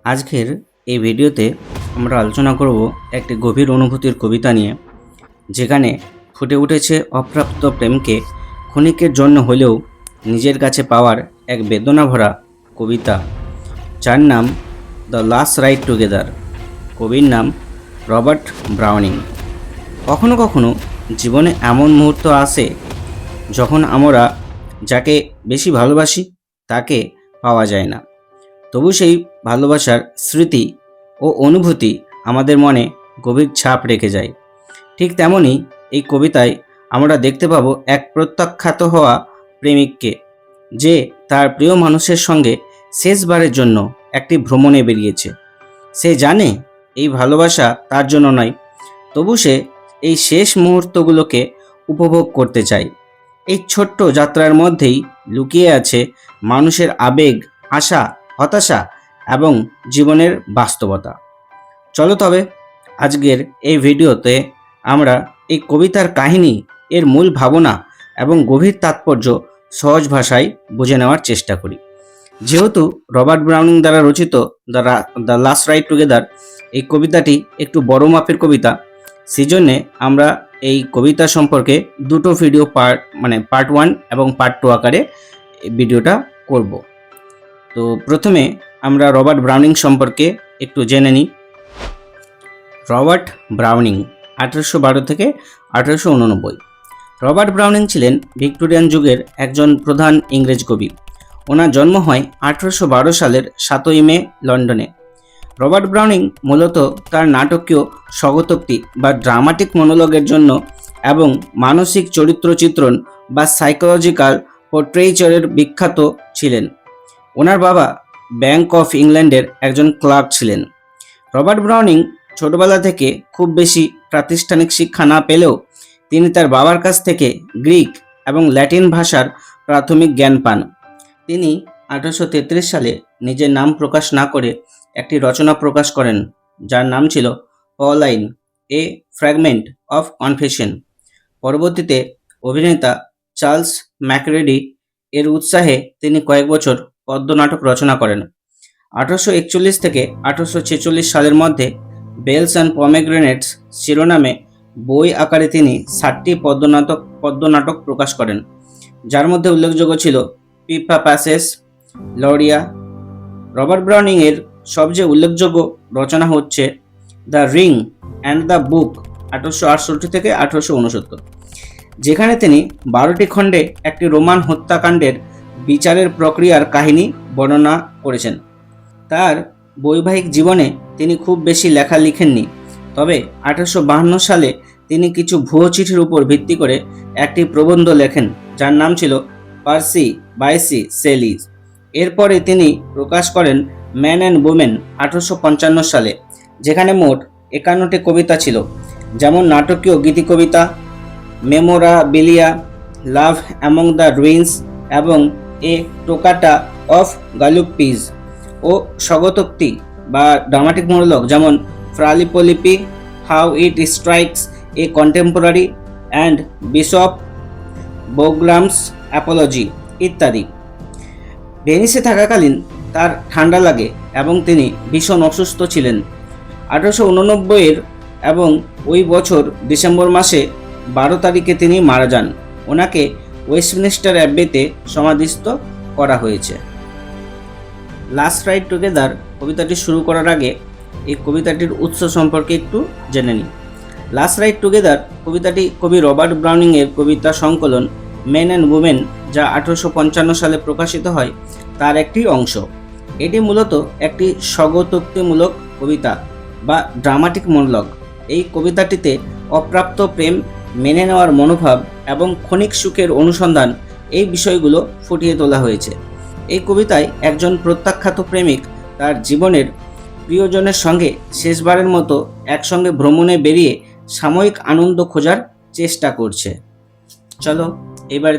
আজকের এই ভিডিওতে আমরা আলোচনা করব একটি গভীর অনুভূতির কবিতা নিয়ে, যেখানে ফুটে উঠেছে অপ্রাপ্ত প্রেমকে ক্ষণিকের জন্য হলেও নিজের কাছে পাওয়ার এক বেদনা ভরা কবিতা, যার নাম দ্য লাস্ট রাইড টুগেদার। কবির নাম রবার্ট ব্রাউনিং। কখনো কখনো জীবনে এমন মুহূর্ত আসে যখন আমরা যাকে বেশি ভালোবাসি তাকে পাওয়া যায় না, তবু সেই ভালোবাসার স্মৃতি ও অনুভূতি আমাদের মনে গভীর ছাপ রেখে যায়। ঠিক তেমনই এই কবিতায় আমরা দেখতে পাবো এক প্রত্যাখ্যাত হওয়া প্রেমিককে, যে তার প্রিয় মানুষের সঙ্গে শেষবারের জন্য একটি ভ্রমণে বেরিয়েছে। সে জানে এই ভালোবাসা তার জন্য নয়, তবু সে এই শেষ মুহূর্তগুলোকে উপভোগ করতে চায়। এই ছোট্ট যাত্রার মধ্যেই লুকিয়ে আছে মানুষের আবেগ, আশা, হতাশা এবং জীবনের বাস্তবতা। চলো তবে আজকের এই ভিডিওতে আমরা এই কবিতার কাহিনী, এর মূল ভাবনা এবং গভীর তাৎপর্য সহজ ভাষায় বুঝে নেওয়ার চেষ্টা করি। যেহেতু রবার্ট ব্রাউনিং দ্বারা রচিত দ্য লাস্ট রাইড টুগেদার এই কবিতাটি একটু বড় মাপের কবিতা, সেই জন্যে আমরা এই কবিতা সম্পর্কে দুটো ভিডিও পার্ট 1 এবং পার্ট 2 আকারে ভিডিওটা করব। তো প্রথমে আমরা রবার্ট ব্রাউনিং সম্পর্কে একটু জেনে নিই। রবার্ট ব্রাউনিং 1812 থেকে 1889। রবার্ট ব্রাউনিং ছিলেন ভিক্টোরিয়ান যুগের একজন প্রধান ইংরেজ কবি। ওনার জন্ম হয় 1812 সালের 7ই মে লন্ডনে। রবার্ট ব্রাউনিং মূলত তার নাটকীয় স্বগতোক্তি বা ড্রামাটিক মনোলগের জন্য এবং মানসিক চরিত্র চিত্রণ বা সাইকোলজিক্যাল পোর্ট্রেইচারের বিখ্যাত ছিলেন। ওনার বাবা ব্যাংক অফ ইংল্যান্ডের একজন ক্লার্ক ছিলেন। রবার্ট ব্রাউনিং ছোটবেলা থেকে খুব বেশি প্রাতিষ্ঠানিক শিক্ষা না পেলেও তিনি তার বাবার কাছ থেকে গ্রিক এবং ল্যাটিন ভাষার প্রাথমিক জ্ঞান পান। তিনি 1833 সালে নিজের নাম প্রকাশ না করে একটি রচনা প্রকাশ করেন, যার নাম ছিল পলাইন, এ ফ্র্যাগমেন্ট অফ কনফেশন। পরবর্তীতে অভিনেতা চার্লস ম্যাকরেডি এর উৎসাহে তিনি কয়েক বছর পদ্যনাটক রচনা করেন। 1841 থেকে 1846 সালের মধ্যে বেলস অ্যান্ড পমেগ্রেনেটস শিরোনামে বই আকারে তিনি 7টি পদ্যনাটক প্রকাশ করেন, যার মধ্যে উল্লেখযোগ্য ছিল পিপা প্যাসেস, লরিয়া। রবার্ট ব্রাউনিং এর সবচেয়ে উল্লেখযোগ্য রচনা হচ্ছে the ring and the book 1868 থেকে 1869, যেখানে তিনি 12টি খণ্ডে একটি রোমান হত্যাকাণ্ডের বিচারের প্রক্রিয়ার কাহিনী বর্ণনা করেছেন। তার বৈবাহিক জীবনে তিনি খুব বেশি লেখা লিখেননি, তবে 1852 সালে তিনি কিছু ভুয়ো চিঠির উপর ভিত্তি করে একটি প্রবন্ধ লেখেন, যার নাম ছিল পার্সি বাইসি সেলিজ। এরপরে তিনি প্রকাশ করেন ম্যান অ্যান্ড উমেন 1855 সালে, যেখানে মোট 51টি কবিতা ছিল, যেমন নাটকীয় গীতিকবিতা মেমোরাবিলিয়া, লাভ অ্যামং দ্য রুইন্স এবং এ টোকাটা অফ গালুপিজ, ও স্বগতোক্তি বা ড্রামাটিক মনোলগ যেমন Fra Lippo Lippi, how it strikes a contemporary and Bishop Blougram's apology ইত্যাদি। ভেনিসে থাকাকালীন তার ঠান্ডা লাগে এবং তিনি ভীষণ অসুস্থ ছিলেন। 1889 এবং ওই বছর ডিসেম্বর মাসে 12 তারিখে তিনি মারা যান। ওনাকে ওয়েস্টমিনিস্টার অ্যাবেতে সমাধিস্থ করা হয়েছে। লাস্ট রাইড টুগেদার কবিতাটি শুরু করার আগে এই কবিতাটির উৎস সম্পর্কে একটু জেনে নিই। লাস্ট রাইড টুগেদার কবিতাটি কবি রবার্ট ব্রাউনিং এর কবিতা সংকলন মেন অ্যান্ড উমেন, যা 1855 সালে প্রকাশিত হয়, তার একটি অংশ। এটি মূলত একটি স্বগতোক্তিমূলক কবিতা বা ড্রামাটিক মনোলগ। এই কবিতাটিতে অপ্রাপ্ত প্রেম, মেনে নেওয়ার মনোভাব এবং ক্ষণিক সুখের অনুসন্ধান, এই বিষয়গুলো ফুটিয়ে তোলা হয়েছে। এই কবিতায় একজন প্রত্যাখ্যাত প্রেমিক তার জীবনের প্রিয়জনের সঙ্গে শেষবারের মতো একসঙ্গে ভ্রমণে বেরিয়ে সাময়িক আনন্দ খোঁজার চেষ্টা করছে। চলো এইবারে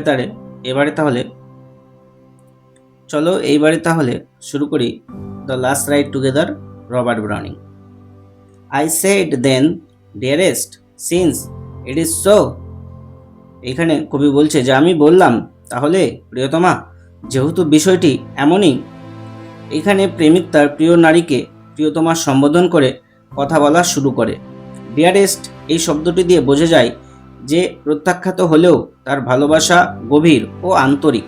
তাহলে শুরু করি the last ride together, Robert Browning. I said then, dearest, since it is so. এখানে কবি বলছে যে আমি বললাম, তাহলে প্রিয়তমা, যেহেতু বিষয়টি এমনই। এখানে প্রেমিক তার প্রিয় নারীকে প্রিয়তমার সম্বোধন করে কথা বলা শুরু করে। ডিয়ারেস্ট এই শব্দটি দিয়ে বোঝা যায় যে প্রত্যাখ্যাত হলেও তার ভালোবাসা গভীর ও আন্তরিক।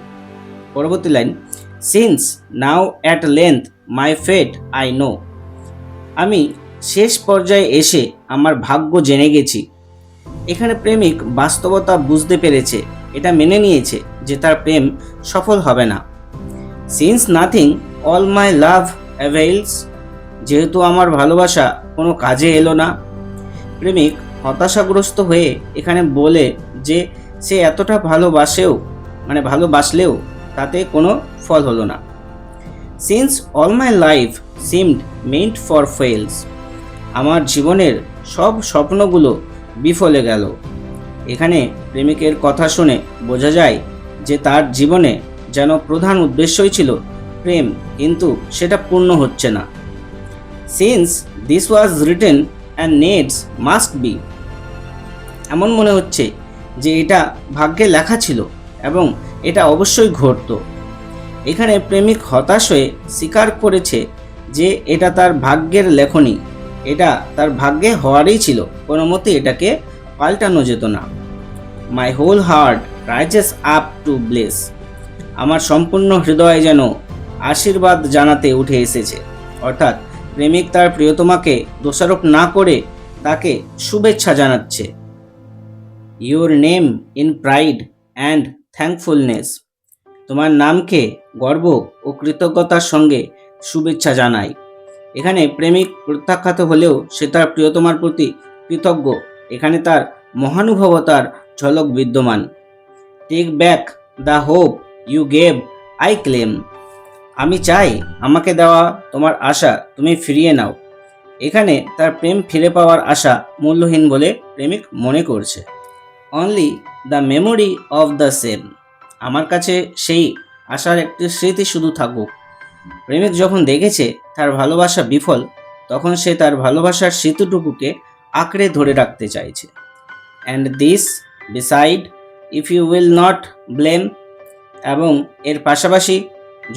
পরবর্তী line, since now at length my fate I know. আমি শেষ পর্যায়ে এসে আমার ভাগ্য জেনে গেছি। এখানে প্রেমিক বাস্তবতা বুঝতে পেরেছে, এটা মেনে নিয়েছে যে তার প্রেম সফল হবে না। সিন্স নাথিং অল মাই লাভ অ্যাভেইলস, যেহেতু আমার ভালোবাসা কোনো কাজে এলো না। প্রেমিক হতাশাগ্রস্ত হয়ে এখানে বলে যে সে এতটা ভালোবাসলেও তাতে কোনো ফল হলো না। Since all my life seemed meant for fails, আমার জীবনের সব স্বপ্নগুলো বিফলে গেল। এখানে প্রেমিকের কথা শুনে বোঝা যায় যে তার জীবনে যেন প্রধান উদ্দেশ্যই ছিল প্রেম, কিন্তু সেটা পূর্ণ হচ্ছে না। Since this was written and needs must be, এমন মনে হচ্ছে যে এটা ভাগ্যে লেখা ছিল এবং এটা অবশ্যই ঘটত। এখানে প্রেমিক হতাশ হয়ে স্বীকার করেছে যে এটা তার ভাগ্যের লেখনী, এটা তার ভাগ্যে হওয়ারই ছিল, কোনো মতে এটাকে পাল্টানো যেত না। My whole heart rises up to bless, আমার সম্পূর্ণ হৃদয় যেন আশীর্বাদ জানাতে উঠে এসেছে। অর্থাৎ প্রেমিক তার প্রিয়তমাকে দোষারোপ না করে তাকে শুভেচ্ছা জানাচ্ছে। Your name in pride and থ্যাঙ্কফুলনেস, তোমার নামকে গর্ব ও কৃতজ্ঞতার সঙ্গে শুভেচ্ছা জানাই। এখানে প্রেমিক প্রত্যাখ্যাত হলেও সে তার প্রিয়তমার প্রতি কৃতজ্ঞ, এখানে তার মহানুভবতার ঝলক বিদ্যমান। Take back the hope you gave I claim, আমি চাই আমাকে দেওয়া তোমার আশা তুমি ফিরিয়ে নাও। এখানে তার প্রেম ফিরে পাওয়ার আশা মূল্যহীন বলে প্রেমিক মনে করছে। Only the memory of the same, আমার কাছে সেই আশার একটি স্মৃতি শুধু থাকুক। প্রেমিক যখন দেখেছে তার ভালোবাসা বিফল, তখন সে তার ভালোবাসার স্মৃতিটুকুকে আঁকড়ে ধরে রাখতে চাইছে। And this beside if you will not blame, এবং এর পাশাপাশি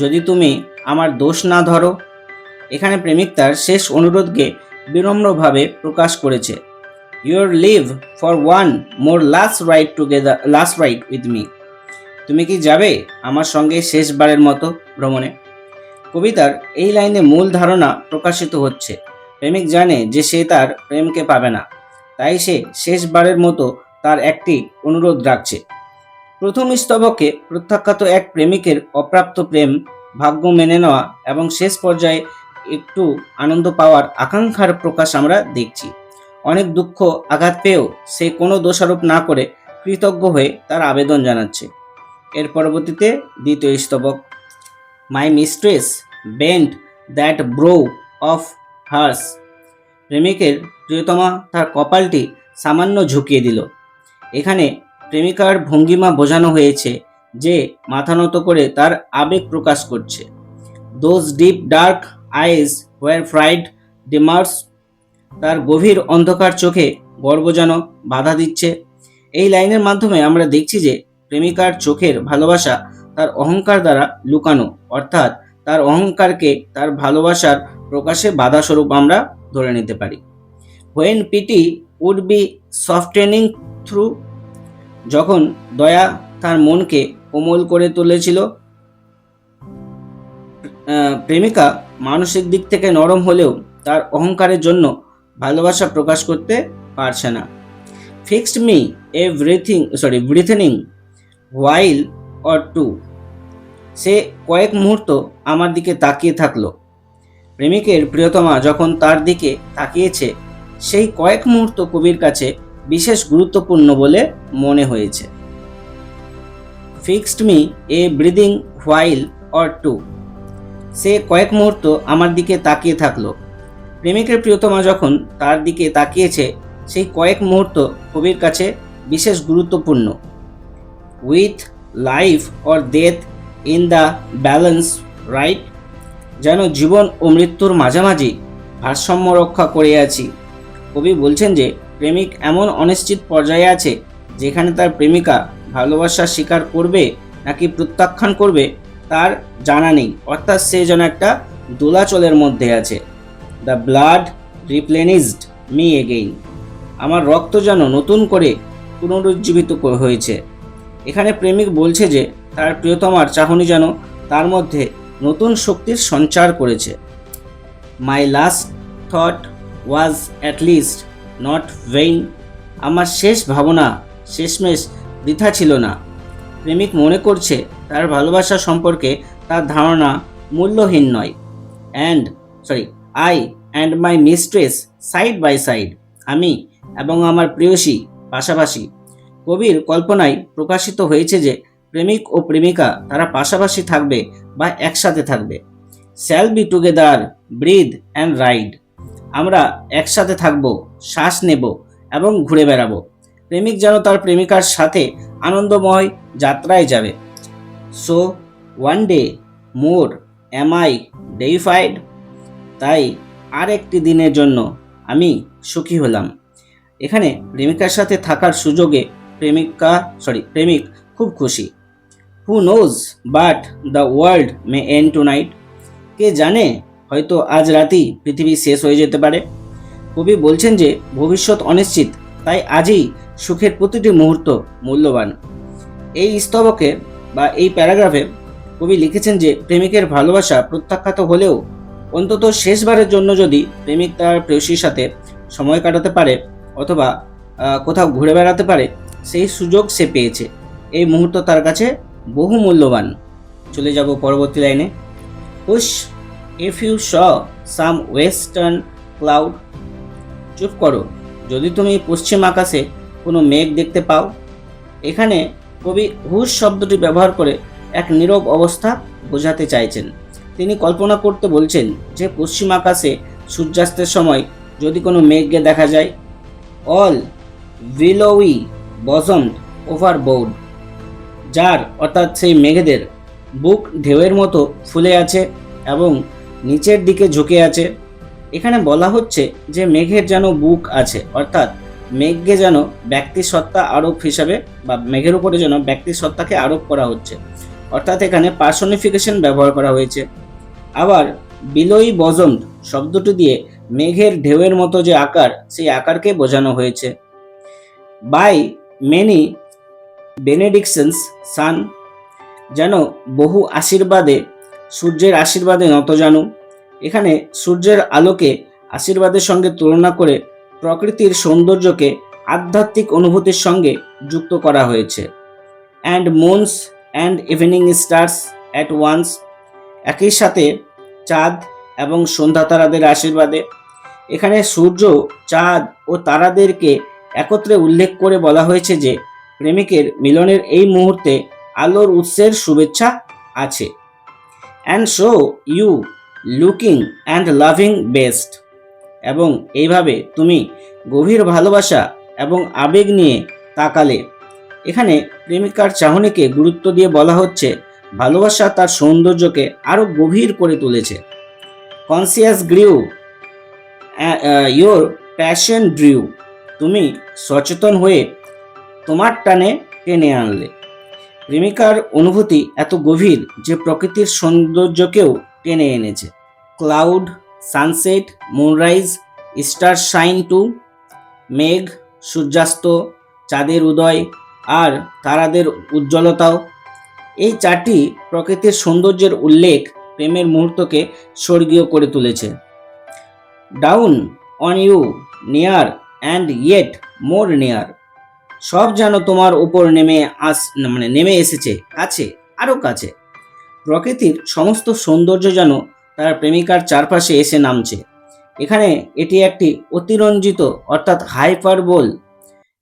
যদি তুমি আমার দোষ না ধরো। এখানে প্রেমিক তার শেষ অনুরোধকে বিনম্রভাবে প্রকাশ করেছে। Your leave for one more last ride with me, তুমি কি যাবে আমার সঙ্গে শেষবারের মতো ভ্রমণে। কবিতার এই লাইনে মূল ধারণা প্রকাশিত হচ্ছে, প্রেমিক জানে যে সে তার প্রেমকে পাবে না, তাই সে শেষবারের মতো তার একটি অনুরোধ রাখছে। প্রথম স্তবকে প্রত্যাখ্যাত এক প্রেমিকের অপ্রাপ্ত প্রেম, ভাগ্য মেনে নেওয়া এবং শেষ পর্যায়ে একটু আনন্দ পাওয়ার আকাঙ্ক্ষার প্রকাশ আমরা দেখছি। অনেক দুঃখ আঘাত পেয়েও সে কোনো দোষারোপ না করে কৃতজ্ঞ হয়ে তার আবেদন জানাচ্ছে। এর পরবর্তীতে দ্বিতীয় স্তবক, my mistress bent that brow of hers, প্রেমিকের প্রিয়তমা তার কপালটি সামান্য ঝুঁকিয়ে দিল। এখানে প্রেমিকার ভঙ্গিমা বোঝানো হয়েছে যে মাথা নত করে তার আবেগ প্রকাশ করছে। Those deep dark eyes where pride demurs, তার গভীর অন্ধকার চোখে গর্ব যেন বাধা দিচ্ছে। এই লাইনের মাধ্যমে আমরা দেখছি যে প্রেমিকার চোখের ভালোবাসা তার অহংকার দ্বারা লুকানো, অর্থাৎ তার অহংকারকে তার ভালোবাসার প্রকাশে বাধা স্বরূপ আমরা ধরে নিতে পারি। When pity would be softening through, যখন দয়া তার মনকে কোমল করে তুলেছিল। প্রেমিকা মানসিক দিক থেকে নরম হলেও তার অহংকারের জন্য ভালোবাসা প্রকাশ করতে পারছে না। Fixed me breathing while or two, সে কয়েক মুহূর্ত আমার দিকে তাকিয়ে থাকলো। প্রেমিকের প্রিয়তমা যখন তার দিকে তাকিয়েছে, সেই কয়েক মুহূর্ত কবির কাছে বিশেষ গুরুত্বপূর্ণ বলে মনে হয়েছে। Fixed me a breathing while or two, সে কয়েক মুহূর্ত আমার দিকে তাকিয়ে থাকলো। প্রেমিকের প্রিয়তমা যখন তার দিকে তাকিয়েছে, সেই কয়েক মুহূর্ত কবির কাছে বিশেষ গুরুত্বপূর্ণ। With life or death in the balance right, যেন জীবন ও মৃত্যুর মাঝামাঝি ভারসাম্য রক্ষা করে আছি। কবি বলছেন যে প্রেমিক এমন অনিশ্চিত পর্যায়ে আছে যেখানে তার প্রেমিকা ভালোবাসা স্বীকার করবে নাকি প্রত্যাখ্যান করবে তার জানা নেই, অর্থাৎ সে যেন একটা দোলাচলের মধ্যে আছে। The blood replenished me again. আমার রক্ত যেন নতুন করে পুনরুজ্জীবিত হয়েছে। এখানে প্রেমিক বলছে যে তার প্রিয়তমার চাহনি যেন তার মধ্যে নতুন শক্তির সঞ্চার করেছে। মাই last thought was at least not vein. আমার শেষ ভাবনা শেষমেশ বৃথা ছিল না। প্রেমিক মনে করছে তার ভালোবাসা সম্পর্কে তার ধারণা মূল্যহীন নয়। I and my mistress side by side. আমি এবং আমার প্রেয়সী পাশাপাশি। কবির কল্পনায় প্রকাশিত হয়েছে যে প্রেমিক ও প্রেমিকা তারা পাশাপাশি থাকবে বা একসাথে থাকবে। Shall be together, breathe and ride. আমরা একসাথে থাকব, শ্বাস নেব এবং ঘুরে বেড়াবো। প্রেমিক যেন তার প্রেমিকার সাথে আনন্দময় যাত্রায় যাবে। So one day more am I deified. তাই আর একটি দিনের জন্য আমি সুখী হলাম। এখানে প্রেমিকার সাথে থাকার সুযোগে প্রেমিক খুব খুশি। Who knows but the world may end tonight. কে জানে, হয়তো আজ রাতেই পৃথিবী শেষ হয়ে যেতে পারে। কবি বলছেন যে ভবিষ্যৎ অনিশ্চিত, তাই আজই সুখের প্রতিটি মুহূর্ত মূল্যবান। এই স্তবকে বা এই প্যারাগ্রাফে কবি লিখেছেন যে প্রেমিকের ভালোবাসা প্রত্যাখ্যাত হলেও অন্তত শেষবারের জন্য যদি প্রেমিক তার প্রেয়সীর সাথে সময় কাটাতে পারে অথবা কোথাও ঘুরে বেড়াতে পারে, সেই সুযোগ সে পেয়েছে। এই মুহূর্ত তার কাছে বহু মূল্যবান। চলে যাব পরবর্তী লাইনে। Hush if you saw some western cloud. চুপ করো যদি তুমি পশ্চিম আকাশে কোনো মেঘ দেখতে পাও। এখানে কবি হুশ শব্দটি ব্যবহার করে এক নীরব অবস্থা বোঝাতে চাইছেন। তিনি কল্পনা করতে বলছেন যে পশ্চিম আকাশে সূর্যাস্তের সময় যদি কোনো মেঘকে দেখা যায়। অল উইলোই বজমড ওভারবোর্ড। যার অর্থাৎ সেই মেঘেদের বুক ঢেউয়ের মতো ফুলে আছে এবং নিচের দিকে ঝুঁকে আছে। এখানে বলা হচ্ছে যে মেঘের যেন বুক আছে, অর্থাৎ মেঘকে যেন ব্যক্তি সত্তা আরোপ হিসাবে বা মেঘের উপরে যেন ব্যক্তি সত্তাকে আরোপ করা হচ্ছে, অর্থাৎ এখানে পার্সনিফিকেশন ব্যবহার করা হয়েছে। আবার বিলোই বজন্ট শব্দটি দিয়ে মেঘের ঢেউয়ের মতো যে আকার, সেই আকারকে বোঝানো হয়েছে। বাই মেনি বেনেডিকশনস সান। যেন বহু আশীর্বাদে সূর্যের আশীর্বাদে নতজানু। এখানে সূর্যের আলোকে আশীর্বাদের সঙ্গে তুলনা করে প্রকৃতির সৌন্দর্যকে আধ্যাত্মিক অনুভূতির সঙ্গে যুক্ত করা হয়েছে। And moons and evening stars at once. একই সাথে চাঁদ এবং সন্ধ্যা তারাদের আশীর্বাদে। এখানে সূর্য, চাঁদ ও তারাদেরকে একত্রে উল্লেখ করে বলা হয়েছে যে প্রেমিকের মিলনের এই মুহূর্তে আলোর উৎসের শুভেচ্ছা আছে। And so you looking and loving best. এবং এইভাবে তুমি গভীর ভালোবাসা এবং আবেগ নিয়ে তাকালে। এখানে প্রেমিকার চাহনিকে গুরুত্ব দিয়ে বলা হচ্ছে ভালোবাসা তার সৌন্দর্যকে আরও গভীর করে তুলেছে। Conscious গ্রিউ your passion drew. তুমি সচেতন হয়ে তোমার টানে টেনে আনলে। প্রেমিকার অনুভূতি এত গভীর যে প্রকৃতির সৌন্দর্যকেও টেনে এনেছে। Cloud, sunset, moonrise, star shine too. মেঘ, সূর্যাস্ত, চাঁদের উদয় আর তারাদের উজ্জ্বলতাও। এই চারটি প্রকৃতির সৌন্দর্যের উল্লেখ প্রেমের মুহূর্তকে স্বর্গীয় করে তুলেছে। Down on you near and yet more near. সব যেন তোমার উপর নেমে এসেছে, কাছে, আরও কাছে। প্রকৃতির সমস্ত সৌন্দর্য যেন তার প্রেমিকার চারপাশে এসে নামছে। এখানে এটি একটি অতিরঞ্জিত অর্থাৎ হাইপারবোল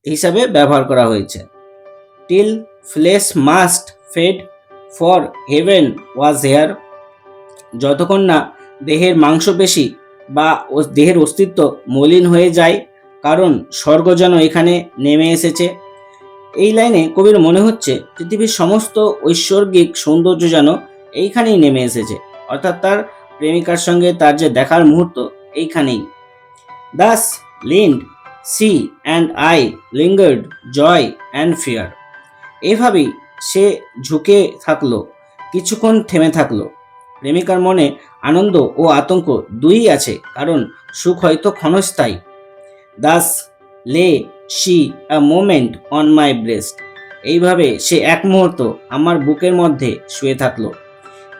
হিসাবে ব্যবহার করা হয়েছে। Till flesh must fade for heaven was here. যতক্ষণ না দেহের মাংসপেশি বা দেহের অস্তিত্ব মলিন হয়ে যায়, কারণ স্বর্গ যেন এখানে নেমে এসেছে। এই লাইনে কবির মনে হচ্ছে পৃথিবীর সমস্ত ঐশ্বর্যিক সৌন্দর্য যেন এইখানেই নেমে এসেছে, অর্থাৎ তার প্রেমিকার সঙ্গে তার যে দেখার মুহূর্ত এইখানেই। Thus leaned she and I lingered joy and fear. এইভাবেই সে ঝুঁকে থাকলো, কিছুক্ষণ থেমে থাকলো। প্রেমিকার মনে আনন্দ ও আতঙ্ক দুইই আছে, কারণ সুখ হয়তো ক্ষণস্থায়ী। দাস লে she a moment on my breast. এইভাবে সে এক মুহূর্ত আমার বুকের মধ্যে শুয়ে থাকলো।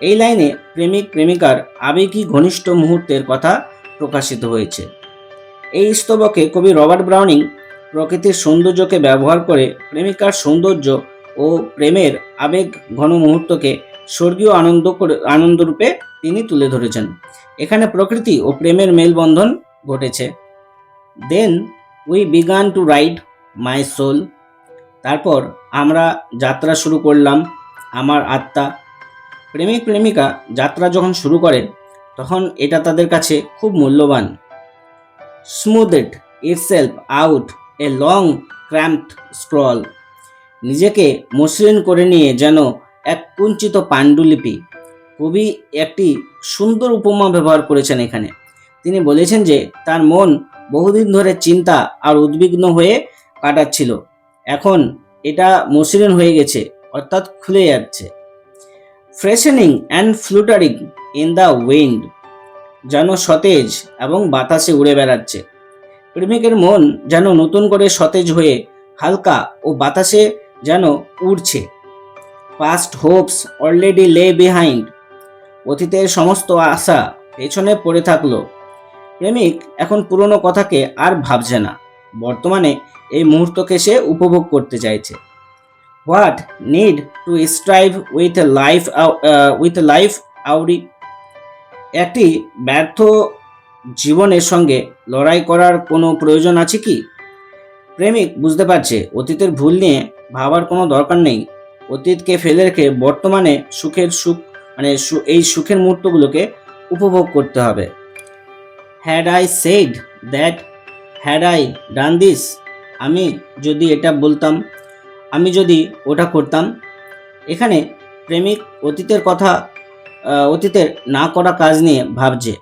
এই লাইনে প্রেমিক প্রেমিকার আবেগী ঘনিষ্ঠ মুহূর্তের কথা প্রকাশিত হয়েছে। এই স্তবকে কবি রবার্ট ব্রাউনিং প্রকৃতির সৌন্দর্যকে ব্যবহার করে প্রেমিকার সৌন্দর্য ও প্রেমের আবেগ ঘন মুহূর্তকে স্বর্গীয় আনন্দরূপে তিনি তুলে ধরেছেন। এখানে প্রকৃতি ও প্রেমের মেলবন্ধন ঘটেছে। Then we began to ride my soul. তারপর আমরা যাত্রা শুরু করলাম, আমার আত্মা। প্রেমিক প্রেমিকা যাত্রা যখন শুরু করে তখন এটা তাদের কাছে খুব মূল্যবান। Smoothed itself out a long cramped scroll. নিজেকে মসৃণ করে নিয়ে যেন এক কুঞ্চিত পাণ্ডুলিপি। কবি একটি সুন্দর উপমা ব্যবহার করেছেন এখানে। তিনি বলেছেন যে তার মন বহুদিন ধরে চিন্তা আর উদ্বিগ্ন হয়ে কাটাচ্ছিল, এখন এটা মসৃণ হয়ে গেছে, অর্থাৎ খুলে যাচ্ছে। ফ্রেশনিং অ্যান্ড ফ্লুটারিং ইন দ্য উইন্ড। যেন সতেজ এবং বাতাসে উড়ে বেড়াচ্ছে। প্রেমিকের মন যেন নতুন করে সতেজ হয়ে হালকা ও বাতাসে যেন উড়ছে। পাস্ট হোপস অলরেডি লে বিহাইন্ড। অতীতের সমস্ত আশা পেছনে পড়ে থাকলো। প্রেমিক এখন পুরনো কথাকে আর ভাবছে না, বর্তমানে এই মুহূর্তকে সে উপভোগ করতে চাইছে। What need to strive with life awry. একটি ব্যর্থ জীবনের সঙ্গে লড়াই করার কোনো প্রয়োজন আছে কি? প্রেমিক বুঝতে পারছে অতীতের ভুল নিয়ে ভাবার কোনো দরকার নেই। অতীতকে ফেলে রেখে বর্তমানে এই সুখের মুহূর্তগুলোকে উপভোগ করতে হবে। Had I said that, had I done this. আমি যদি এটা বলতাম, আমি যদি ওটা করতাম। এখানে প্রেমিক অতীতের না করা কাজ নিয়ে ভাবছে।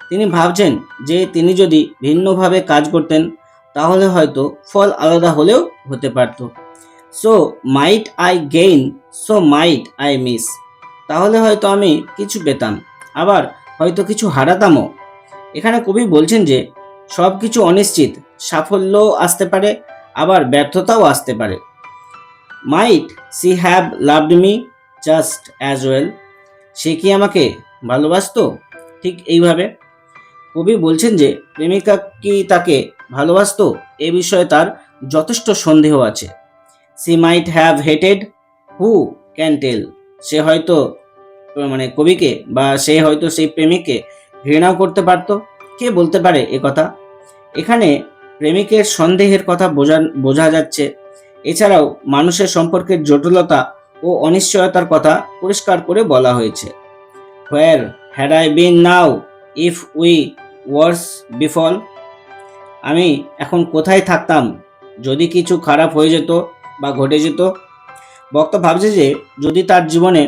তিনি ভাবছেন যে তিনি যদি ভিন্নভাবে কাজ করতেন তাহলে হয়তো ফল আলাদা হলেও হতে পারত। So might I gain, so might I miss. তাহলে হয়তো আমি কিছু পেতাম, আবার হয়তো কিছু হারাতামও। এখানে কবি বলছেন যে সব কিছু অনিশ্চিত, সাফল্যও আসতে পারে, আবার ব্যর্থতাও আসতে পারে। Might she have loved me just as well. সে কি আমাকে ভালোবাসতো ঠিক এইভাবে? কবি বলছেন যে প্রেমিকা কি তাকে ভালোবাসতো এ বিষয়ে তার যথেষ্ট সন্দেহ আছে। She might have hated, who can tell. সে হয়তো কবিকে বা সে হয়তো সেই প্রেমিককে ঘৃণাও করতে পারত, কে বলতে পারে এ কথা? এখানে প্রেমিকের সন্দেহের কথা বোঝা যাচ্ছে। এছাড়াও মানুষের সম্পর্কের জটিলতা ও অনিশ্চয়তার কথা পরিষ্কার করে বলা হয়েছে। Where had I been now if we worse befell. আমি এখন কোথায় থাকতাম যদি কিছু খারাপ হয়ে যেত বা ঘটে যেত? বক্তা ভাবছে যে যদি তার জীবনে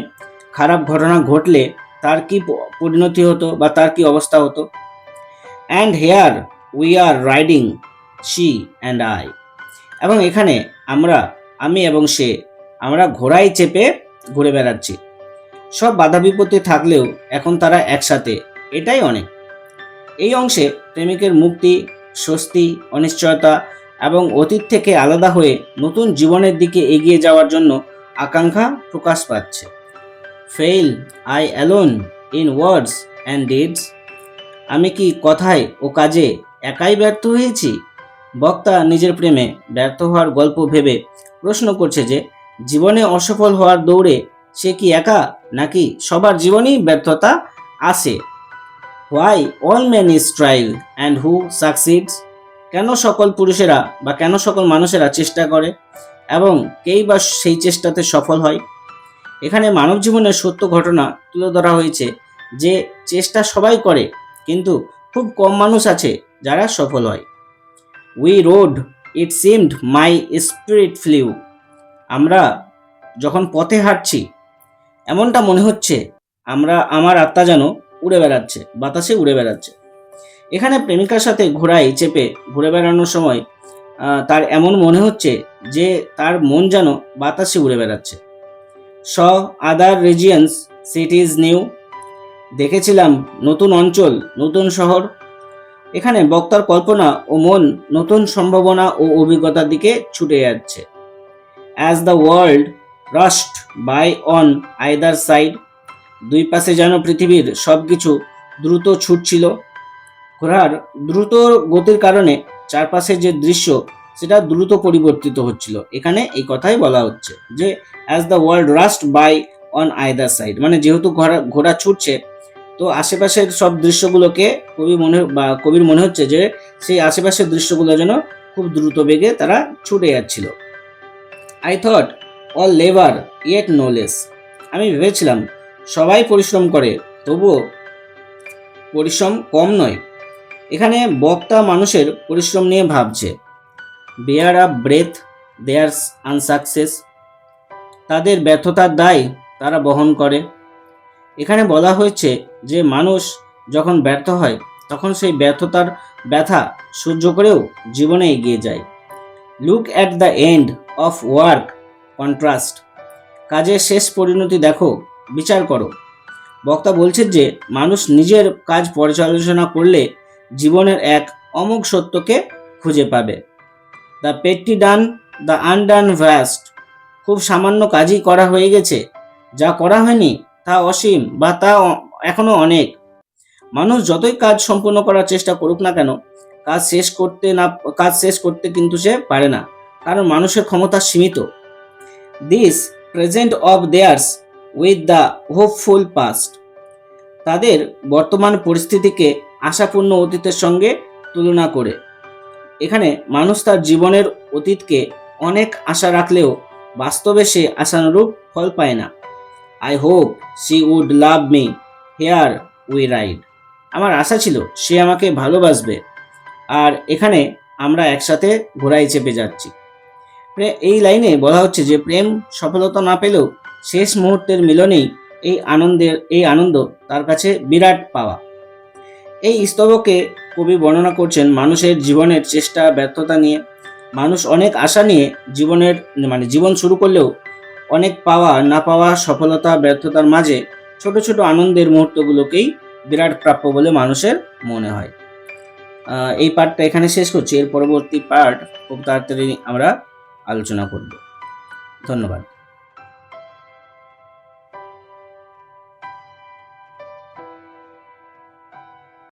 খারাপ ঘটনা ঘটলে তার কি পরিণতি হতো বা তার কি অবস্থা হতো। And here we are riding, she and I. এবং এখানে আমি এবং সে, আমরা ঘোড়ায় চেপে ঘুরে বেড়াচ্ছি। সব বাধা বিপত্তি থাকলেও এখন তারা একসাথে, এটাই অনেক। এই অংশে প্রেমিকের মুক্তি, স্বস্তি, অনিশ্চয়তা এবং অতীত থেকে আলাদা হয়ে নতুন জীবনের দিকে এগিয়ে যাওয়ার জন্য আকাঙ্ক্ষা প্রকাশ পাচ্ছে। Fail I alone in words and deeds. আমি কি কথায় ও কাজে একাই ব্যর্থ হয়েছি? বক্তা নিজের প্রেমে ব্যর্থ হওয়ার গল্প ভেবে প্রশ্ন করছে যে জীবনে অসফল হওয়ার দৌড়ে সে কি একা, নাকি সবার জীবনেই ব্যর্থতা আসে? Why all men strive and who succeeds. কেন সকল পুরুষেরা বা কেন সকল মানুষেরা চেষ্টা করে এবং কেই বা সেই চেষ্টাতে সফল হয়? এখানে মানব জীবনের সত্য ঘটনা তুলে ধরা হয়েছে যে চেষ্টা সবাই করে, কিন্তু খুব কম মানুষ আছে যারা সফল হয়। We rode, it seemed my spirit flew. আমরা যখন পথে হাঁটছি এমনটা মনে হচ্ছে আমার আত্মা যেন উড়ে বেড়াচ্ছে, বাতাসে উড়ে বেড়াচ্ছে। এখানে প্রেমিকার সাথে ঘোড়ায় চেপে ঘুরে বেড়ানোর সময় তার এমন মনে হচ্ছে যে তার মন যেন বাতাসে উড়ে বেড়াচ্ছে। স আদার রিজিয়ন্স, সিটিজ নিউ। দেখেছিলাম নতুন অঞ্চল, নতুন শহর। এখানে বক্তার কল্পনা ও মন নতুন সম্ভাবনা ও অভিজ্ঞতার দিকে ছুটে যাচ্ছে। As the world rushed by on either side, দুই পাশে যেন পৃথিবীর সবকিছু দ্রুত ছুটছিল। ঘোড়ার দ্রুত গতির কারণে চারপাশে যে দৃশ্য সেটা দ্রুত পরিবর্তিত হচ্ছিল। এখানে এই কথাই বলা হচ্ছে যে as the world rushed by on either side, মানে যেহেতু ঘোড়া ছুটছে, তো আশেপাশের সব দৃশ্যগুলোকে কবির মনে হচ্ছে যে সেই আশেপাশের দৃশ্যগুলো যেন খুব দ্রুত বেগে তারা ছুটে যাচ্ছিল। I thought all labour yet no less, আমি ভেবেছিলাম সবাই পরিশ্রম করে, তবুও পরিশ্রম কম নয়। এখানে বক্তা মানুষের পরিশ্রম নিয়ে ভাবছে। বেয়ার আপ ব্রেথ দেয়ার আনসাকসেস, তাদের ব্যর্থতার দায় তারা বহন করে। এখানে বলা হয়েছে যে মানুষ যখন ব্যর্থ হয় তখন সেই ব্যর্থতার ব্যথা সহ্য করেও জীবনে এগিয়ে যায়। Look at the end of work contrast, কাজের শেষ পরিণতি দেখো, বিচার করো। বক্তা বলছেন যে মানুষ নিজের কাজ পর্যালোচনা করলে জীবনের এক অমোঘ সত্যকে খুঁজে পাবে। The petty done, the undone vast, খুব সামান্য কাজই করা হয়ে গেছে, যা করা হয়নি তা অসীম বা তা এখনো অনেক। মানুষ যতই কাজ সম্পূর্ণ করার চেষ্টা করুক না কেন, কাজ শেষ করতে কিন্তু সে পারে না, কারণ মানুষের ক্ষমতা সীমিত। This present of theirs with the hopeful past, তাদের বর্তমান পরিস্থিতিকে আশাপূর্ণ অতীতের সঙ্গে তুলনা করে। এখানে মানুষ তার জীবনের অতীতকে অনেক আশা রাখলেও বাস্তবে সে আশানুরূপ ফল পায় না। I hope she would love me here we ride, আমার আশা ছিল সে আমাকে ভালোবাসবে, আর এখানে আমরা একসাথে ঘোড়ায় চেপে যাচ্ছি। এই লাইনে বলা হচ্ছে যে প্রেম সফলতা না পেলেও শেষ মুহূর্তের মিলনেই এই আনন্দ তার কাছে বিরাট পাওয়া। এই স্তবকে কবি বর্ণনা করছেন মানুষের জীবনের চেষ্টা ব্যর্থতা নিয়ে। মানুষ অনেক আশা নিয়ে জীবন শুরু করলেও অনেক পাওয়া না পাওয়া, সফলতা ব্যর্থতার মাঝে ছোট ছোট আনন্দের মুহূর্তগুলোকেই বিরাট প্রাপ্য বলে মানুষের মনে হয়। এই পার্টটা এখানে শেষ করছি। এর পরবর্তী পার্ট খুব তাড়াতাড়ি আমরা আলোচনা করব। ধন্যবাদ।